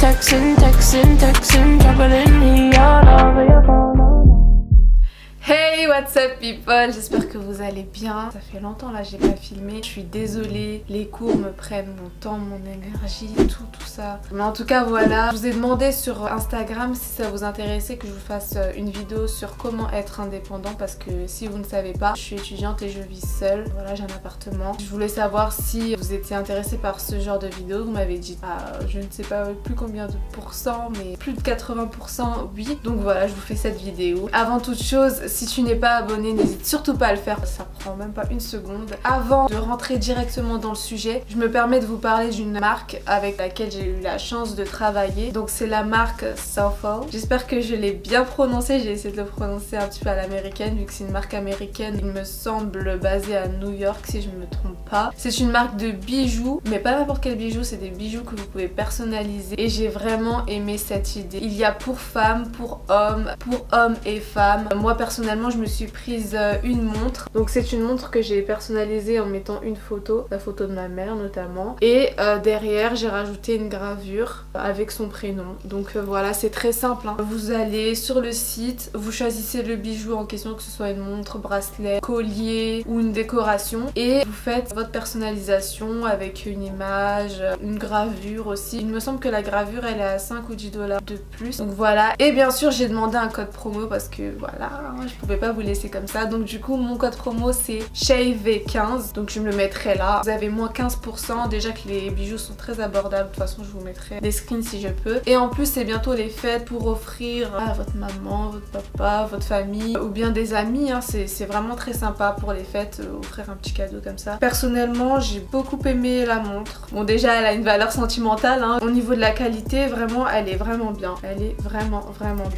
texting, juggling me all over your phone. Hey, what's up people, j'espère que vous allez bien. Ça fait longtemps là j'ai pas filmé, je suis désolée, les cours me prennent mon temps, mon énergie, tout ça. Mais en tout cas voilà, je vous ai demandé sur Instagram si ça vous intéressait que je vous fasse une vidéo sur comment être indépendant, parce que si vous ne savez pas, je suis étudiante et je vis seule. Voilà, j'ai un appartement. Je voulais savoir si vous étiez intéressé par ce genre de vidéo. Vous m'avez dit, je ne sais pas plus combien de pourcents, mais plus de 80% oui. Donc voilà, je vous fais cette vidéo. Avant toute chose, si tu n'es pas abonné, n'hésite surtout pas à le faire, ça prend même pas une seconde. Avant de rentrer directement dans le sujet, je me permets de vous parler d'une marque avec laquelle j'ai eu la chance de travailler. Donc c'est la marque Soho. J'espère que je l'ai bien prononcé, j'ai essayé de le prononcer un petit peu à l'américaine vu que c'est une marque américaine, il me semble basée à New York si je ne me trompe pas. C'est une marque de bijoux, mais pas n'importe quel bijou, c'est des bijoux que vous pouvez personnaliser et j'ai vraiment aimé cette idée. Il y a pour femmes, pour hommes et femmes. Moi personnellement je me suis prise une montre, donc c'est une montre que j'ai personnalisée en mettant une photo, la photo de ma mère notamment, et derrière j'ai rajouté une gravure avec son prénom. Donc voilà, c'est très simple hein. Vous allez sur le site, vous choisissez le bijou en question, que ce soit une montre, bracelet, collier ou une décoration, et vous faites votre personnalisation avec une image, une gravure aussi. Il me semble que la gravure elle est à 5 ou 10 $ de plus, donc voilà. Et bien sûr j'ai demandé un code promo parce que voilà, je pouvais pas vous laisser comme ça, donc du coup mon code promo c'est SHAYV15, donc je me le mettrai là. Vous avez moins 15%, déjà que les bijoux sont très abordables, de toute façon je vous mettrai des screens si je peux. Et en plus c'est bientôt les fêtes pour offrir à votre maman, votre papa, votre famille ou bien des amis hein. C'est vraiment très sympa pour les fêtes, offrir un petit cadeau comme ça. Personnellement j'ai beaucoup aimé la montre. Bon déjà elle a une valeur sentimentale hein. Au niveau de la qualité vraiment elle est vraiment bien, elle est vraiment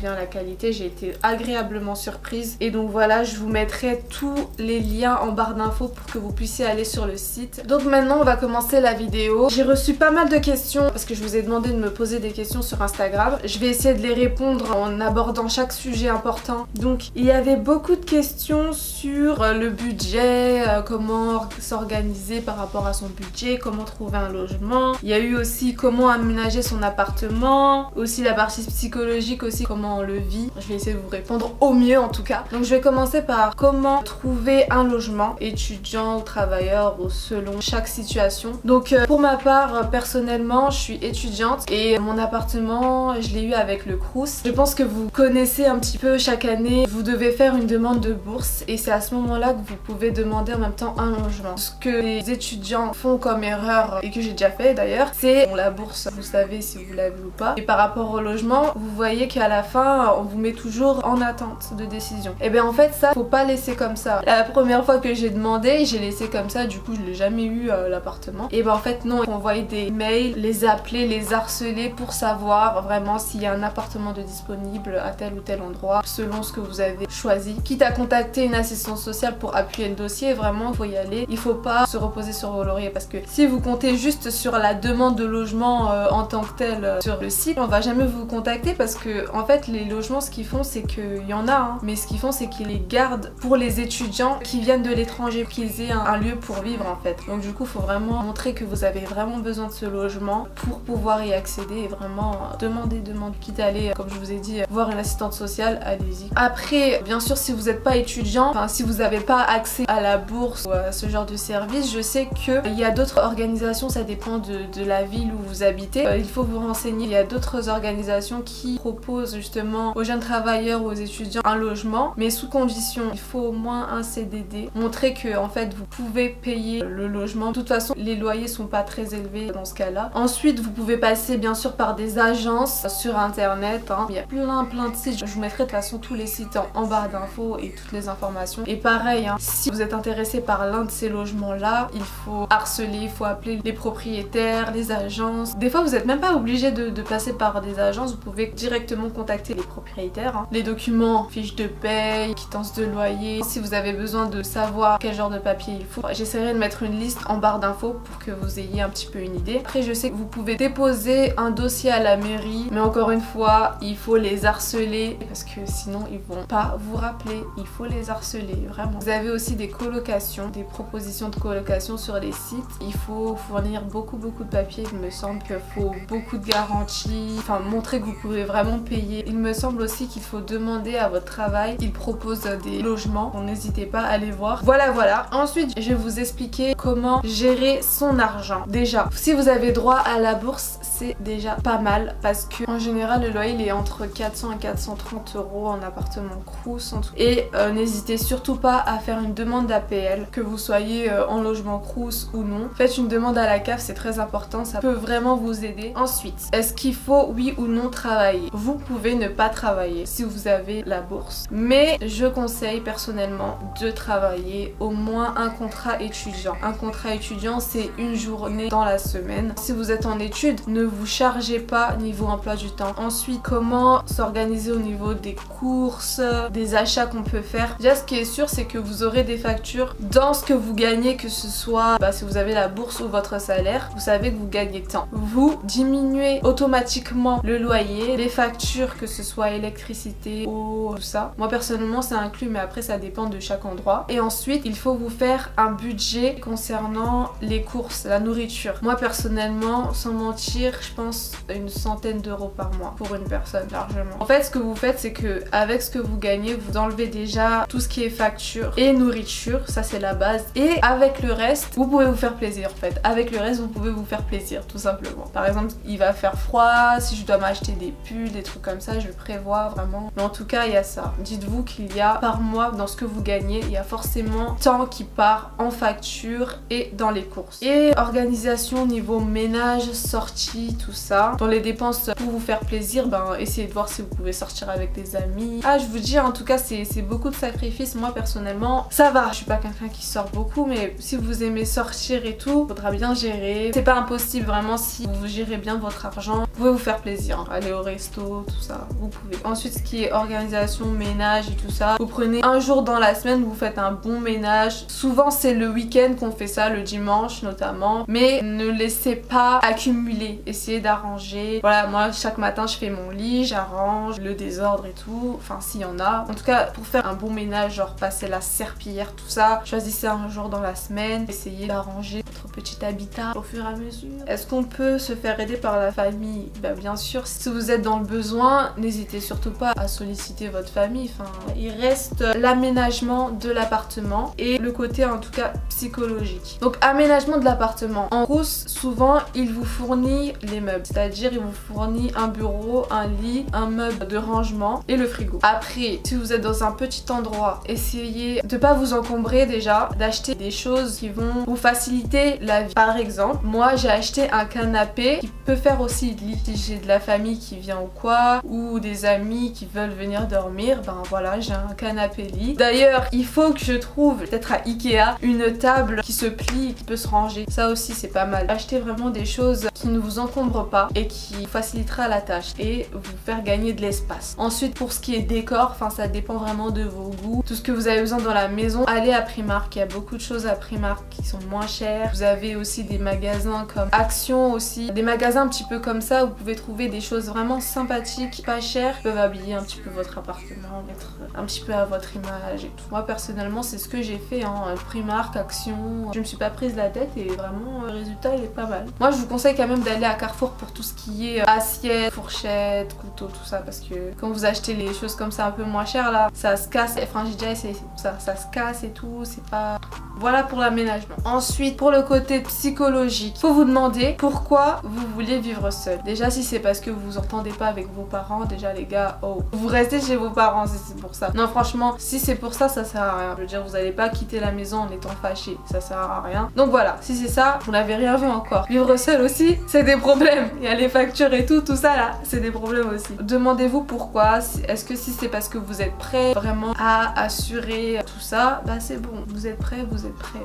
bien la qualité, j'ai été agréablement surprise. Et donc voilà, je vous mettrai tous les liens en barre d'infos pour que vous puissiez aller sur le site. Donc maintenant on va commencer la vidéo. J'ai reçu pas mal de questions parce que je vous ai demandé de me poser des questions sur Instagram. Je vais essayer de les répondre en abordant chaque sujet important. Donc il y avait beaucoup de questions sur le budget, comment s'organiser par rapport à son budget, comment trouver un logement. Il y a eu aussi comment aménager son appartement, aussi la partie psychologique aussi, comment on le vit. Je vais essayer de vous répondre au mieux en tout cas. Donc je vais commencer par comment trouver un logement, étudiant ou travailleur ou selon chaque situation. Donc pour ma part personnellement je suis étudiante et mon appartement je l'ai eu avec le Crous. Je pense que vous connaissez un petit peu, chaque année vous devez faire une demande de bourse et c'est à ce moment là que vous pouvez demander en même temps un logement. Ce que les étudiants font comme erreur et que j'ai déjà fait d'ailleurs, c'est la bourse, vous savez si vous l'avez ou pas, et par rapport au logement vous voyez qu'à la fin on vous met toujours en attente de décision. Et bien en fait ça faut pas laisser comme ça. La première fois que j'ai demandé j'ai laissé comme ça, du coup je l'ai jamais eu l'appartement. Et ben en fait non, on envoyait des mails, les appeler, les harceler pour savoir vraiment s'il y a un appartement de disponible à tel ou tel endroit selon ce que vous avez choisi. Quitte à contacter une assistance sociale pour appuyer le dossier, vraiment faut y aller. Il faut pas se reposer sur vos lauriers parce que si vous comptez juste sur la demande de logement en tant que tel sur le site, on va jamais vous contacter parce que en fait les logements ce qu'ils font c'est qu'il y en a hein, mais ce qu'ils font c'est qu'ils les gardent pour les étudiants qui viennent de l'étranger, qu'ils aient un lieu pour vivre en fait. Donc du coup faut vraiment montrer que vous avez vraiment besoin de ce logement pour pouvoir y accéder et vraiment demander, quitte à aller comme je vous ai dit voir une assistante sociale, allez-y. Après bien sûr si vous n'êtes pas étudiant, enfin si vous n'avez pas accès à la bourse ou à ce genre de service, je sais qu'il y a d'autres organisations, ça dépend de la ville où vous habitez, il faut vous renseigner. Il y a d'autres organisations qui proposent justement aux jeunes travailleurs ou aux étudiants un logement, mais sous condition, il faut au moins un CDD, montrer que en fait vous pouvez payer le logement. De toute façon les loyers sont pas très élevés dans ce cas là. Ensuite vous pouvez passer bien sûr par des agences sur internet hein. Il y a plein de sites, je vous mettrai de toute façon tous les sites en barre d'infos et toutes les informations. Et pareil hein, si vous êtes intéressé par l'un de ces logements là, il faut harceler, il faut appeler les propriétaires, les agences. Des fois vous n'êtes même pas obligé de passer par des agences, vous pouvez directement contacter les propriétaires hein. Les documents, fiches de paie, paye, quittance de loyer. Si vous avez besoin de savoir quel genre de papier il faut, j'essaierai de mettre une liste en barre d'infos pour que vous ayez un petit peu une idée. Après je sais que vous pouvez déposer un dossier à la mairie, mais encore une fois il faut les harceler parce que sinon ils vont pas vous rappeler. Il faut les harceler, vraiment. Vous avez aussi des colocations, des propositions de colocation sur les sites. Il faut fournir beaucoup de papiers. Il me semble qu'il faut beaucoup de garanties, enfin montrer que vous pouvez vraiment payer. Il me semble aussi qu'il faut demander à votre travail. Ils proposent des logements, donc n'hésitez pas à les voir. Voilà. Ensuite je vais vous expliquer comment gérer son argent. Déjà, si vous avez droit à la bourse, c'est déjà pas mal parce que en général le loyer il est entre 400 et 430 € en appartement Crous en tout. Et n'hésitez surtout pas à faire une demande d'APL, que vous soyez en logement Crous ou non. Faites une demande à la CAF, c'est très important, ça peut vraiment vous aider. Ensuite, est-ce qu'il faut oui ou non travailler? Vous pouvez ne pas travailler si vous avez la bourse, mais je conseille personnellement de travailler au moins un contrat étudiant. Un contrat étudiant, c'est une journée dans la semaine. Si vous êtes en études, ne vous chargez pas niveau emploi du temps. Ensuite, comment s'organiser au niveau des courses, des achats qu'on peut faire. Déjà, ce qui est sûr, c'est que vous aurez des factures dans ce que vous gagnez, que ce soit si vous avez la bourse ou votre salaire, vous savez que vous gagnez tant. Vous diminuez automatiquement le loyer, les factures, que ce soit électricité, eau, tout ça. Moi personnellement c'est inclus, mais après ça dépend de chaque endroit. Et ensuite il faut vous faire un budget concernant les courses, la nourriture. Moi personnellement, sans mentir, je pense une centaine d'euros par mois pour une personne largement. En fait ce que vous faites, c'est que avec ce que vous gagnez, vous enlevez déjà tout ce qui est facture et nourriture, ça c'est la base. Et avec le reste, vous pouvez vous faire plaisir en fait. Avec le reste, vous pouvez vous faire plaisir tout simplement. Par exemple, il va faire froid, si je dois m'acheter des pulls, des trucs comme ça, je prévois vraiment. Mais en tout cas, il y a ça. Dites-vous qu'il y a par mois, dans ce que vous gagnez, il y a forcément tant qui part en facture et dans les courses. Et organisation niveau ménage, sortie, tout ça. Dans les dépenses pour vous faire plaisir, essayez de voir si vous pouvez sortir avec des amis. Je vous dis, en tout cas, c'est beaucoup de sacrifices. Moi personnellement, ça va. Je suis pas quelqu'un qui sort beaucoup, mais si vous aimez sortir et tout, faudra bien gérer. C'est pas impossible vraiment, si vous gérez bien votre argent, vous pouvez vous faire plaisir. Aller au resto, tout ça, vous pouvez. Ensuite, ce qui est organisation, ménage et tout ça, vous prenez un jour dans la semaine, vous faites un bon ménage. Souvent c'est le week-end qu'on fait ça, le dimanche notamment, mais ne laissez pas accumuler, essayez d'arranger. Voilà, moi chaque matin je fais mon lit, j'arrange le désordre et tout, enfin s'il y en a. En tout cas, pour faire un bon ménage, genre passer la serpillière, tout ça, choisissez un jour dans la semaine, essayez d'arranger votre petit habitat au fur et à mesure. Est-ce qu'on peut se faire aider par la famille? Bien sûr, si vous êtes dans le besoin, n'hésitez surtout pas à solliciter votre famille. Enfin, il reste l'aménagement de l'appartement et le côté en tout cas psychologique. Donc aménagement de l'appartement. En Crous, souvent il vous fournit les meubles, c'est-à-dire il vous fournit un bureau, un lit, un meuble de rangement et le frigo. Après, si vous êtes dans un petit endroit, essayez de pas vous encombrer déjà, d'acheter des choses qui vont vous faciliter la vie. Par exemple, moi j'ai acheté un canapé qui peut faire aussi lit. Si j'ai de la famille qui vient ou quoi, ou des amis qui veulent venir dormir, voilà, j'ai un canapé lit. D'ailleurs, il faut que je trouve, peut-être à Ikea, une table qui se plie, qui peut se ranger. Ça aussi c'est pas mal. Achetez vraiment des choses qui ne vous encombrent pas et qui facilitera la tâche et vous faire gagner de l'espace. Ensuite, pour ce qui est décor, ça dépend vraiment de vos goûts. Tout ce que vous avez besoin dans la maison, allez à Primark. Il y a beaucoup de choses à Primark qui sont moins chères. Vous avez aussi des magasins comme Action aussi. Des magasins un petit peu comme ça, vous pouvez trouver des choses vraiment sympathiques, pas chères, qui peuvent habiller un petit peu votre appartement, mettre un petit peu à votre image et tout. Moi personnellement, c'est ce que j'ai fait, Primark, Action. Je me suis pas prise la tête et vraiment le résultat il est pas mal. Moi je vous conseille quand même d'aller à Carrefour pour tout ce qui est assiette, fourchette, couteau, tout ça, parce que quand vous achetez les choses comme ça un peu moins chères là, ça se casse. Enfin j'ai déjà essayé ça se casse et tout, c'est pas... Voilà pour l'aménagement. Ensuite, pour le côté psychologique, faut vous demander pourquoi vous voulez vivre seul. Déjà, si c'est parce que vous vous entendez pas avec vos parents, déjà les gars, vous restez chez vos parents si c'est pour ça. Non franchement, si c'est pour ça, ça sert à rien. Je veux dire, vous allez pas quitter la maison en étant fâché, ça sert à rien. Donc voilà, si c'est ça, vous n'avez rien vu encore. Vivre seul aussi, c'est des problèmes. Il y a les factures et tout ça là, c'est des problèmes aussi. Demandez-vous pourquoi. Est-ce que si c'est parce que vous êtes prêt vraiment à assurer tout ça, bah c'est bon. Vous êtes prêt,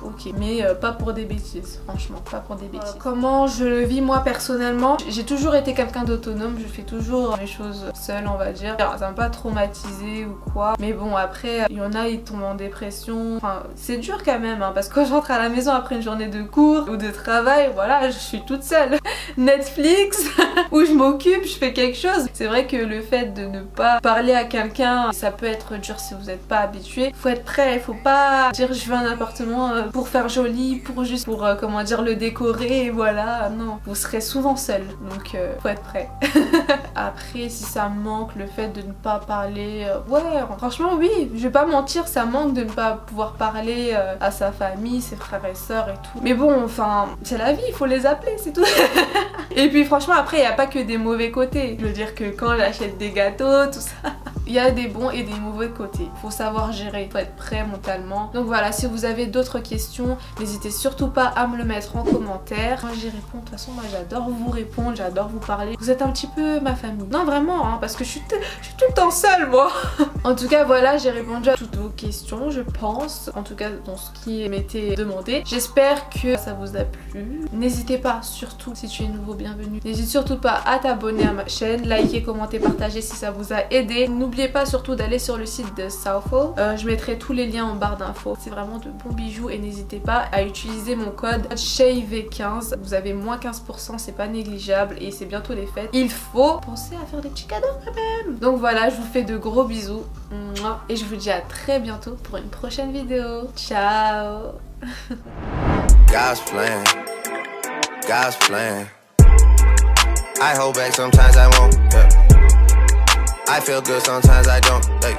ok. Mais pas pour des bêtises, franchement, pas pour des bêtises. Comment je le vis moi personnellement? J'ai toujours été quelqu'un d'autonome, je fais toujours les choses seule, on va dire. Alors, ça m'a pas traumatisé ou quoi. Mais bon, après, il y en a, ils tombent en dépression. Enfin, c'est dur quand même, hein, parce que quand je rentre à la maison après une journée de cours ou de travail, voilà, je suis toute seule. Netflix, où je m'occupe, je fais quelque chose. C'est vrai que le fait de ne pas parler à quelqu'un, ça peut être dur si vous n'êtes pas habitué. Faut être prêt, il faut pas dire je veux un appartement pour faire joli, pour juste pour comment dire le décorer et voilà. Non, vous serez souvent seul, donc faut être prêt. Après, si ça manque le fait de ne pas parler, ouais, franchement oui, je vais pas mentir, ça manque de ne pas pouvoir parler à sa famille, ses frères et sœurs et tout. Mais bon, enfin, c'est la vie, il faut les appeler, c'est tout. Et puis franchement, après, il n'y a pas que des mauvais côtés. Je veux dire que quand j'achète des gâteaux, tout ça, il y a des bons et des mauvais côtés. Faut savoir gérer, faut être prêt mentalement. Donc voilà, si vous avez d'autres questions, n'hésitez surtout pas à me le mettre en commentaire. Moi j'y réponds, de toute façon moi j'adore vous répondre, j'adore vous parler. Vous êtes un petit peu ma famille. Non vraiment, hein, parce que je suis tout le temps seule moi. En tout cas voilà, j'ai répondu à toutes vos questions, je pense. En tout cas dans ce qui m'était demandé. J'espère que ça vous a plu. N'hésitez pas, surtout si tu es nouveau, bienvenue. N'hésite surtout pas à t'abonner à ma chaîne, liker, commenter, partager si ça vous a aidé. N'oubliez pas surtout d'aller sur le site de Southall. Je mettrai tous les liens en barre d'infos. C'est vraiment de bons bijoux et n'hésitez pas à utiliser mon code SHAYV15. Vous avez moins 15%, c'est pas négligeable et c'est bientôt les fêtes. Il faut penser à faire des petits cadeaux quand même. Donc voilà, je vous fais de gros bisous et je vous dis à très bientôt pour une prochaine vidéo. Ciao. God's plan, God's plan. I hold back sometimes I won't. Yeah. I feel good sometimes I don't. Hey.